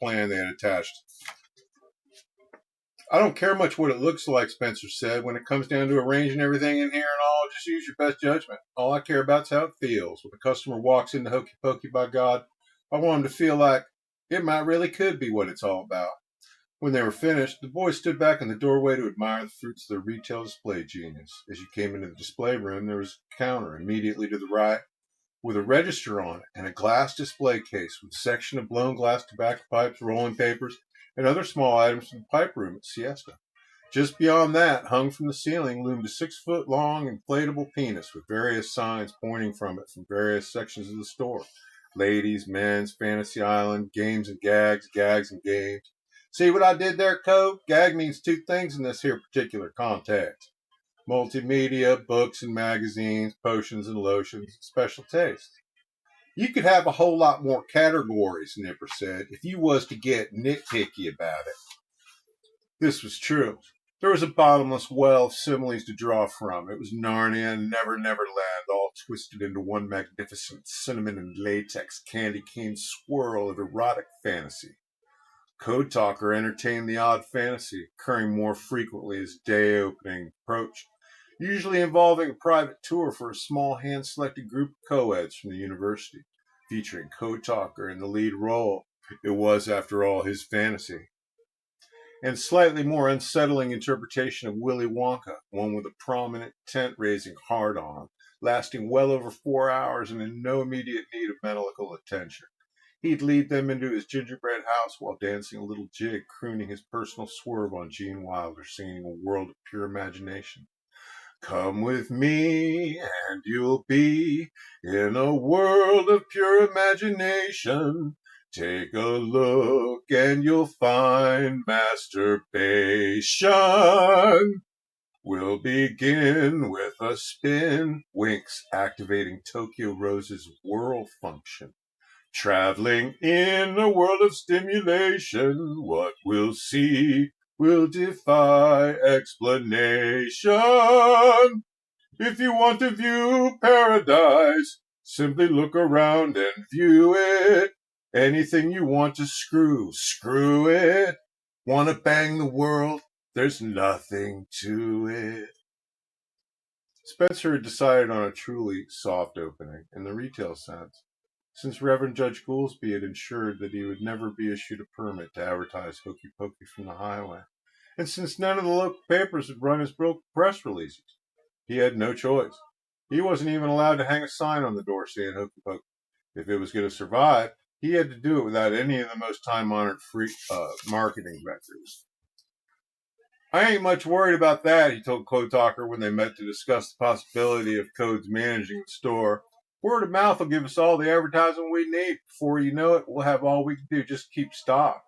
plan they had attached. I don't care much what it looks like, Spencer said. When it comes down to arranging everything in here and all, just use your best judgment. All I care about is how it feels. When a customer walks into Hokey Pokey, by God, I want him to feel like it might really could be what it's all about. When they were finished, the boys stood back in the doorway to admire the fruits of their retail display genius. As you came into the display room, there was a counter immediately to the right with a register on it and a glass display case with a section of blown glass tobacco pipes, rolling papers, and other small items from the pipe room at Siesta. Just beyond that, hung from the ceiling, loomed a 6-foot-long inflatable penis with various signs pointing from it from various sections of the store. Ladies, men's, fantasy island, games and gags, gags and games. See what I did there, Code? Gag means two things in this here particular context. Multimedia, books and magazines, potions and lotions, special tastes. You could have a whole lot more categories, Nipper said, if you was to get nitpicky about it. This was true. There was a bottomless well of similes to draw from. It was Narnia and Never Never Land, all twisted into one magnificent cinnamon and latex candy cane swirl of erotic fantasy. Code Talker entertained the odd fantasy, occurring more frequently as day opening approached, usually involving a private tour for a small hand-selected group of co-eds from the university, featuring Code Talker in the lead role. It was, after all, his fantasy. And slightly more unsettling interpretation of Willy Wonka, one with a prominent tent-raising hard-on, lasting well over 4 hours and in no immediate need of medical attention. He'd lead them into his gingerbread house while dancing a little jig, crooning his personal swerve on Gene Wilder, singing A World of Pure Imagination. Come with me and you'll be in a world of pure imagination. Take a look and you'll find masturbation. We'll begin with a spin. Winks activating Tokyo Rose's whirl function. Traveling in a world of stimulation, what we'll see will defy explanation. If you want to view paradise, simply look around and view it. Anything you want to screw it. Want to bang the world? There's nothing to it. Spencer had decided on a truly soft opening in the retail sense, since Reverend Judge Goolsby had ensured that he would never be issued a permit to advertise Hokey Pokey from the highway, and since none of the local papers had run his press releases, he had no choice. He wasn't even allowed to hang a sign on the door saying Hokey Pokey. If it was going to survive, he had to do it without any of the most time-honored marketing vectors. I ain't much worried about that, he told Code Talker when they met to discuss the possibility of Code's managing the store. Word of mouth will give us all the advertising we need. Before you know it, we'll have all we can do just keep stock.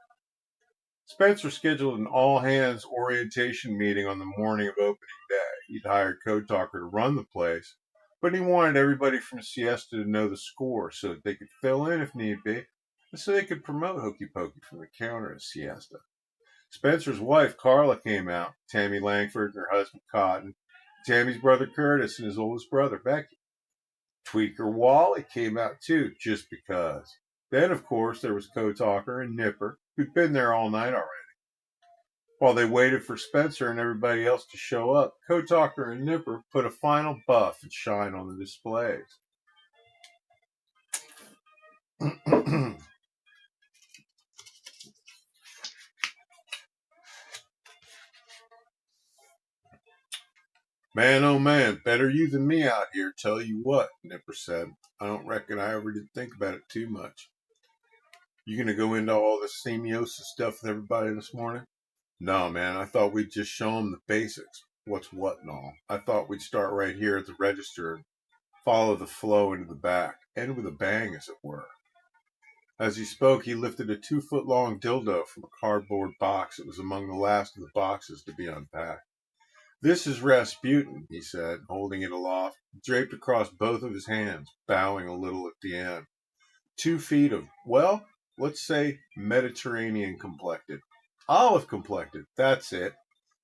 Spencer scheduled an all-hands orientation meeting on the morning of opening day. He'd hired Code Talker to run the place, but he wanted everybody from Siesta to know the score so that they could fill in if need be, and so they could promote Hokey Pokey from the counter at Siesta. Spencer's wife, Carla, came out, Tammy Langford and her husband, Cotton, Tammy's brother, Curtis, and his oldest brother, Becky. Tweaker Wally came out too, just because. Then, of course, there was Code Talker and Nipper, who'd been there all night already. While they waited for Spencer and everybody else to show up, Code Talker and Nipper put a final buff and shine on the displays. Man, oh man, better you than me out here, tell you what, Nipper said. I don't reckon I ever did think about it too much. You gonna go into all this semiosis stuff with everybody this morning? No, man, I thought we'd just show them the basics, what's what and all. I thought we'd start right here at the register and follow the flow into the back, end with a bang, as it were. As he spoke, he lifted a 2-foot-long dildo from a cardboard box that was among the last of the boxes to be unpacked. This is Rasputin, he said, holding it aloft, draped across both of his hands, bowing a little at the end. 2 feet of, well, let's say Mediterranean-complected. Olive-complected, that's it.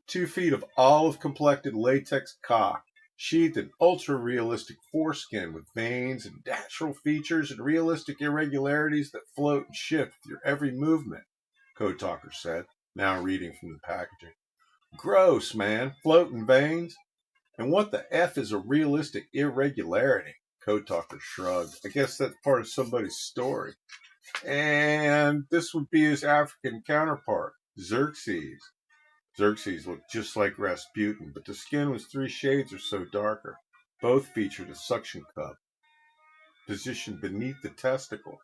2 feet of olive-complected latex cock, sheathed in ultra-realistic foreskin with veins and natural features and realistic irregularities that float and shift with your every movement. Code Talker said, now reading from the packaging. Gross, man. Floating veins. And what the F is a realistic irregularity? Code Talker shrugged. I guess that's part of somebody's story. And this would be his African counterpart, Xerxes. Xerxes looked just like Rasputin, but the skin was 3 shades or so darker. Both featured a suction cup positioned beneath the testicles,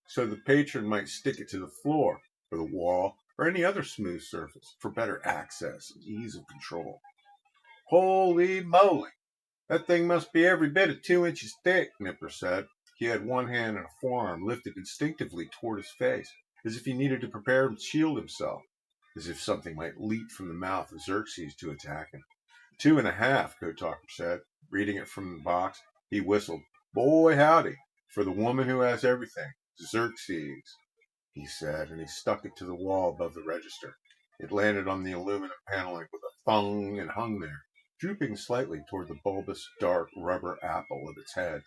so the patron might stick it to the floor, or the wall, or any other smooth surface for better access and ease of control. Holy moly! That thing must be every bit of 2 inches thick, Nipper said. He had one hand and a forearm lifted instinctively toward his face, as if he needed to prepare to shield himself, as if something might leap from the mouth of Xerxes to attack him. 2.5, Code Talker said, reading it from the box. He whistled. Boy, howdy, for the woman who has everything. Xerxes, he said, and he stuck it to the wall above the register. It landed on the aluminum paneling with a thung and hung there, drooping slightly toward the bulbous, dark rubber apple of its head.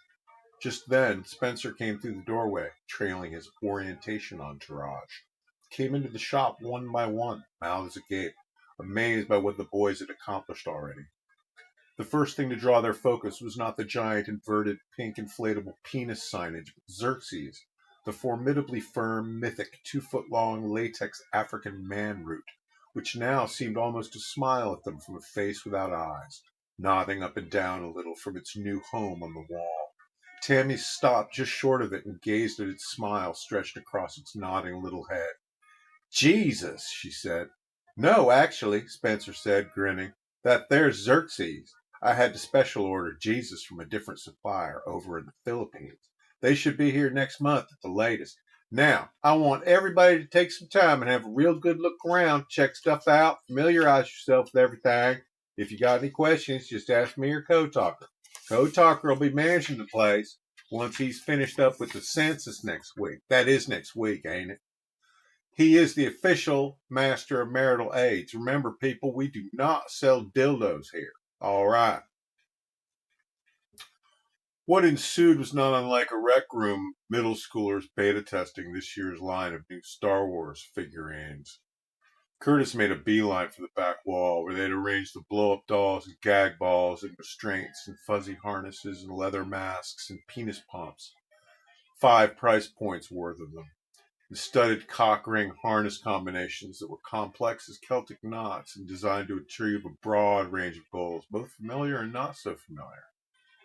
Just then, Spencer came through the doorway, trailing his orientation entourage. Came into the shop one by one, mouths agape, amazed by what the boys had accomplished already. The first thing to draw their focus was not the giant inverted pink inflatable penis signage, but Xerxes, the formidably firm, mythic, 2-foot-long latex African man root, which now seemed almost to smile at them from a face without eyes, nodding up and down a little from its new home on the wall. Tammy stopped just short of it and gazed at its smile stretched across its nodding little head. Jesus, she said. No, actually, Spencer said, grinning. That there's Xerxes. I had to special order Jesus from a different supplier over in the Philippines. They should be here next month at the latest. Now, I want everybody to take some time and have a real good look around, check stuff out, familiarize yourself with everything. If you got any questions, just ask me or Code Talker. Code Talker will be managing the place once he's finished up with the census next week. That is next week, ain't it? He is the official master of marital aids. Remember, people, we do not sell dildos here. All right. What ensued was not unlike a rec room middle schoolers beta testing this year's line of new Star Wars figurines. Curtis made a beeline for the back wall where they'd arranged the blow-up dolls and gag balls and restraints and fuzzy harnesses and leather masks and penis pumps. 5 price points worth of them. The studded cock ring harness combinations that were complex as Celtic knots and designed to achieve a broad range of goals, both familiar and not so familiar.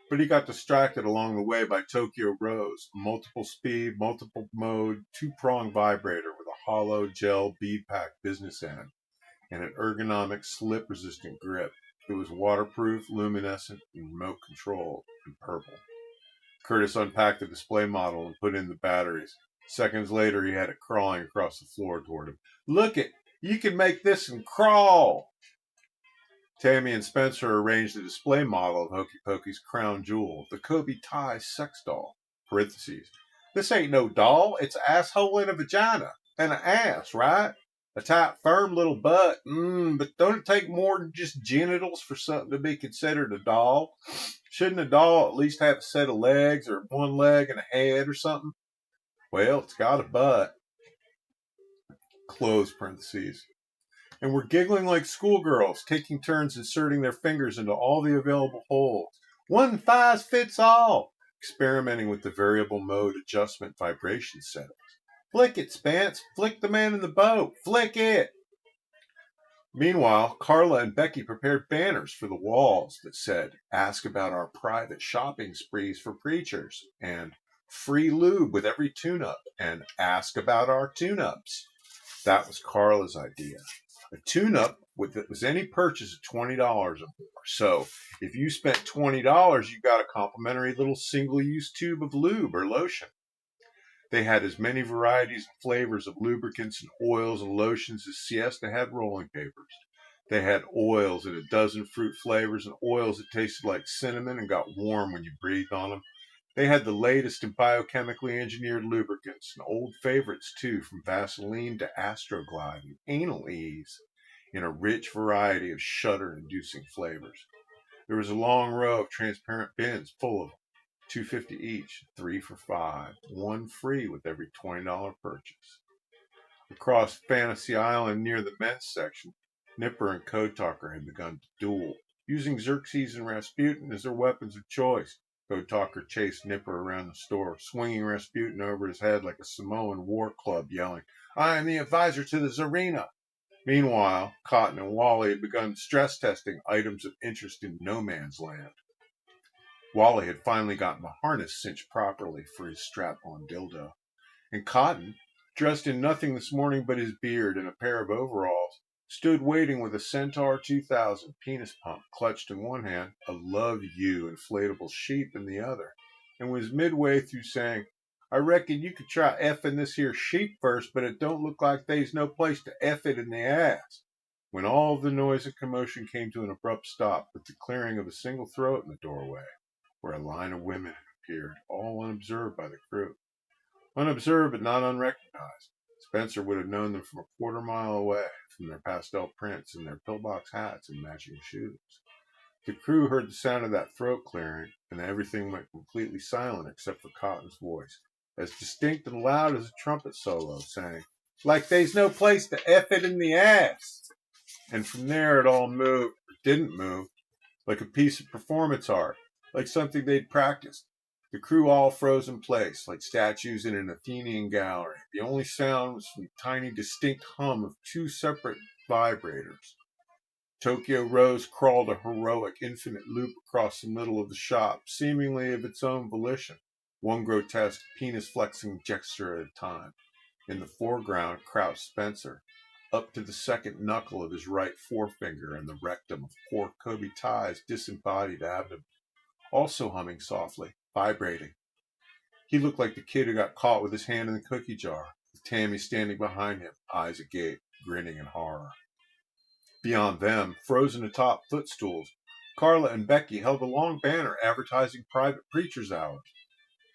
But he got distracted along the way by Tokyo Rose, a multiple speed, multiple mode, 2-prong vibrator with a hollow gel bead pack business end and an ergonomic slip resistant grip. It was waterproof, luminescent, and remote controlled, and purple. Curtis unpacked the display model and put in the batteries. Seconds later, he had it crawling across the floor toward him. Look it! You can make this and crawl! Tammy and Spencer arranged the display model of Hokey Pokey's crown jewel, the Kobe Tie sex doll. Parentheses. This ain't no doll. It's an asshole and a vagina. And an ass, right? A tight, firm little butt. But don't it take more than just genitals for something to be considered a doll? Shouldn't a doll at least have a set of legs or one leg and a head or something? Well, it's got a butt. Close parentheses. And we're giggling like schoolgirls, taking turns inserting their fingers into all the available holes. One size fits all. Experimenting with the variable mode adjustment vibration settings. Flick it, Spence. Flick the man in the boat. Flick it. Meanwhile, Carla and Becky prepared banners for the walls that said, ask about our private shopping sprees for preachers, and free lube with every tune-up, and ask about our tune-ups. That was Carla's idea. A tune-up that was any purchase of $20 or more. So if you spent $20, you got a complimentary little single-use tube of lube or lotion. They had as many varieties and flavors of lubricants and oils and lotions as Siesta had rolling papers. They had oils in a dozen fruit flavors and oils that tasted like cinnamon and got warm when you breathed on them. They had the latest in biochemically engineered lubricants and old favorites too, from Vaseline to Astroglide and Anal Ease, in a rich variety of shudder-inducing flavors. There was a long row of transparent bins full of them. $2.50 each, 3 for $5, 1 free with every $20 purchase. Across Fantasy Island near the men's section, Nipper and Code Talker had begun to duel, using Xerxes and Rasputin as their weapons of choice. Code Talker chased Nipper around the store, swinging Rasputin over his head like a Samoan war club, yelling, "I am the advisor to the Tsarina." Meanwhile, Cotton and Wally had begun stress testing items of interest in no man's land. Wally had finally gotten the harness cinched properly for his strap-on dildo, and Cotton, dressed in nothing this morning but his beard and a pair of overalls, stood waiting with a Centaur 2000 penis pump clutched in one hand, a Love You inflatable sheep in the other, and was midway through saying, "I reckon you could try effing this here sheep first, but it don't look like they's no place to eff it in the ass," when all the noise and commotion came to an abrupt stop with the clearing of a single throat in the doorway, where a line of women had appeared, all unobserved by the crew. Unobserved but not unrecognized. Spencer would have known them from a quarter-mile away, from their pastel prints and their pillbox hats and matching shoes. The crew heard the sound of that throat clearing, and everything went completely silent except for Cotton's voice, as distinct and loud as a trumpet solo, saying, "Like they's no place to F it in the ass." And from there it all moved, or didn't move, like a piece of performance art, like something they'd practiced. The crew all froze in place, like statues in an Athenian gallery. The only sound was from the tiny, distinct hum of two separate vibrators. Tokyo Rose crawled a heroic, infinite loop across the middle of the shop, seemingly of its own volition, one grotesque, penis-flexing gesture at a time. In the foreground crouched Spencer, up to the second knuckle of his right forefinger and the rectum of poor Kobe Ty's disembodied abdomen, also humming softly, vibrating. He looked like the kid who got caught with his hand in the cookie jar, with Tammy standing behind him, eyes agape, grinning in horror. Beyond them, frozen atop footstools, Carla and Becky held a long banner advertising private preachers' hours.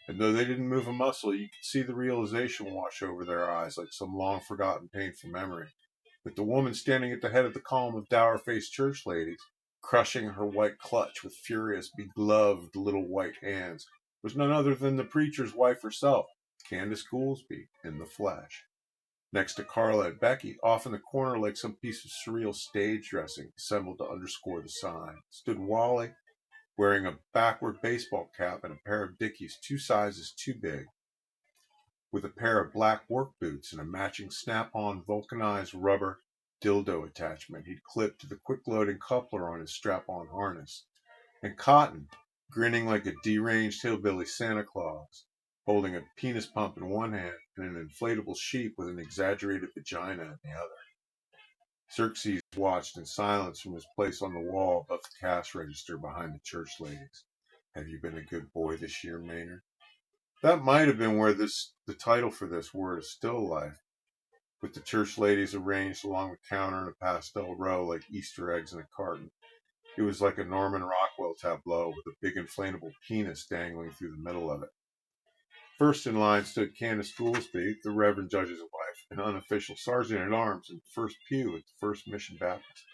And though they didn't move a muscle, you could see the realization wash over their eyes like some long-forgotten painful memory, with the woman standing at the head of the column of dour-faced church ladies, crushing her white clutch with furious, begloved little white hands, was none other than the preacher's wife herself, Candace Goolsby, in the flesh. Next to Carla and Becky, off in the corner like some piece of surreal stage dressing assembled to underscore the sign, stood Wally, wearing a backward baseball cap and a pair of Dickies 2 sizes too big, with a pair of black work boots and a matching snap-on vulcanized rubber dildo attachment he'd clipped to the quick-loading coupler on his strap-on harness, and Cotton, grinning like a deranged hillbilly Santa Claus, holding a penis pump in one hand and an inflatable sheep with an exaggerated vagina in the other. Xerxes watched in silence from his place on the wall above the cash register behind the church ladies. "Have you been a good boy this year, Maynard?" That might have been where the title for this word is still life, with the church ladies arranged along the counter in a pastel row like Easter eggs in a carton. It was like a Norman Rockwell tableau with a big inflatable penis dangling through the middle of it. First in line stood Candace Goolsby, the Reverend Judge's wife, an unofficial sergeant-at-arms in the first pew at the First Mission Baptist.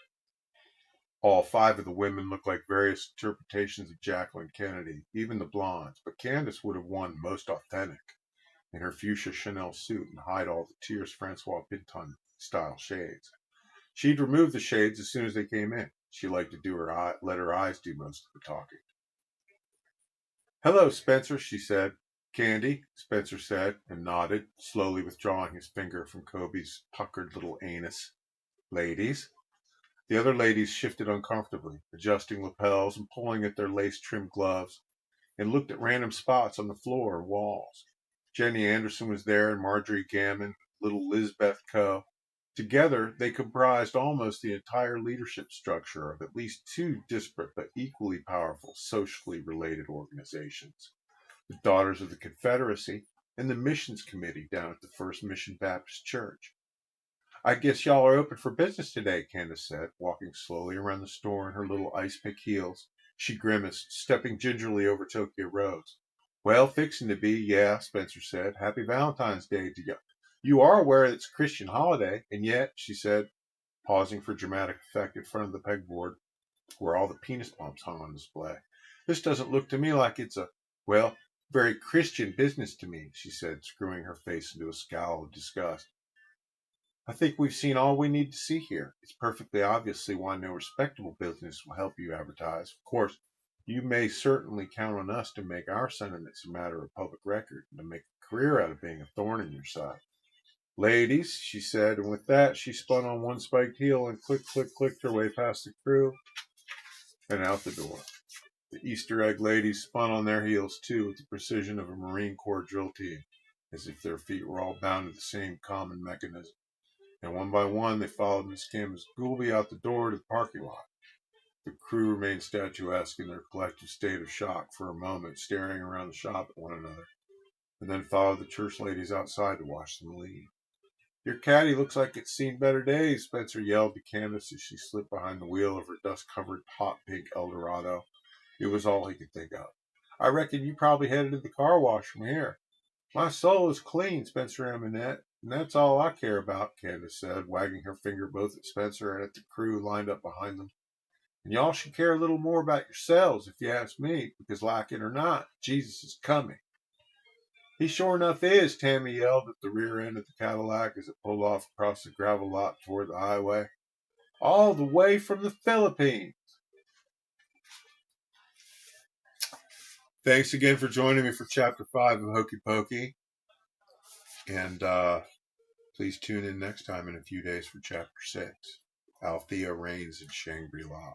All 5 of the women looked like various interpretations of Jacqueline Kennedy, even the blondes, but Candace would have won most authentic in her fuchsia Chanel suit and hide all the Tierce Francois Pinton style shades. She'd remove the shades as soon as they came in. She liked to let her eyes do most of the talking. "Hello, Spencer," she said. "Candy," Spencer said, and nodded, slowly withdrawing his finger from Kobe's puckered little anus. "Ladies." The other ladies shifted uncomfortably, adjusting lapels and pulling at their lace-trimmed gloves, and looked at random spots on the floor and walls. Jenny Anderson was there, and Marjorie Gammon, little Lizbeth Coe. Together, they comprised almost the entire leadership structure of at least 2 disparate but equally powerful socially related organizations: the Daughters of the Confederacy and the Missions Committee down at the First Mission Baptist Church. "I guess y'all are open for business today," Candace said, walking slowly around the store in her little ice-pick heels. She grimaced, stepping gingerly over Tokyo Rose. "Well, fixing to be, yeah," Spencer said. "Happy Valentine's Day to you. You are aware it's a Christian holiday, and yet," she said, pausing for dramatic effect in front of the pegboard, where all the penis pumps hung on display, "this doesn't look to me like it's well, very Christian business to me," she said, screwing her face into a scowl of disgust. I think we've seen all we need to see here. It's perfectly obviously why no respectable business will help you advertise. Of course, you may certainly count on us to make our sentiments a matter of public record and to make a career out of being a thorn in your side. Ladies, she said, and with that she spun on one spiked heel and click, click, clicked her way past the crew and out the door. The Easter egg ladies spun on their heels too with the precision of a Marine Corps drill team, as if their feet were all bound to the same common mechanism. And one by one they followed Miss Campbell's Goolby out the door to the parking lot. The crew remained statuesque in their collective state of shock for a moment, staring around the shop at one another, and then followed the church ladies outside to watch them leave. Your caddy looks like it's seen better days, Spencer yelled to Candace as she slipped behind the wheel of her dust-covered hot pink Eldorado. It was all he could think of. I reckon you probably headed to the car wash from here. My soul is clean, Spencer and Annette, and that's all I care about, Candace said, wagging her finger both at Spencer and at the crew lined up behind them. And y'all should care a little more about yourselves, if you ask me, because like it or not, Jesus is coming. He sure enough is, Tammy yelled at the rear end of the Cadillac as it pulled off across the gravel lot toward the highway. All the way from the Philippines. Thanks again for joining me for Chapter 5 of Hokey Pokey. And please tune in next time in a few days for Chapter 6. Althea reigns in Shangri-La.